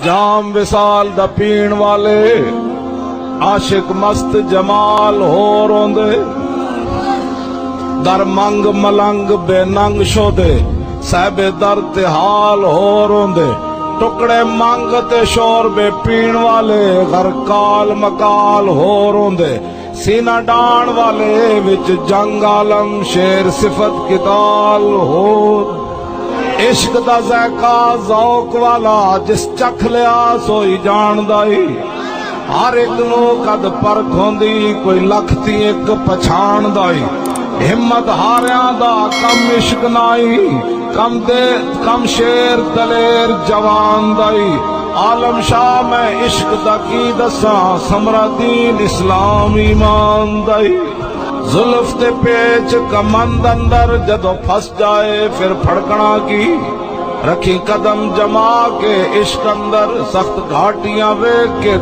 جام وصال دا پین والے عاشق مست جمال ہو روندے در منگ ملنگ بے ننگ شودے صاحب در تے حال ہو روندے ٹکڑے منگ تے شور بے پین والے غر کال مکال ہو روندے سینہ ڈان والے وچ جنگ عالم شیر صفت کتال ہو عشق دا ذائقہ ذوق والا جس چکھ لیا سوئی جان دائی ہر ایک نو قد پرکھ ہوندی کوئی لکھ تی ایک پچھان دائی ہمت ہاریاں دا کم عشق نائی کم شیر دلیر جوان دائی عالم شاہ میں عشق دا کی دساں سمرا دین اسلام ایمان دائی زلف تے پیچ کمند اندر جدو پھس جائے پھر پھڑکنا کی رکھی قدم جما کے عشق اندر سخت گھاٹیاں ویکھ کے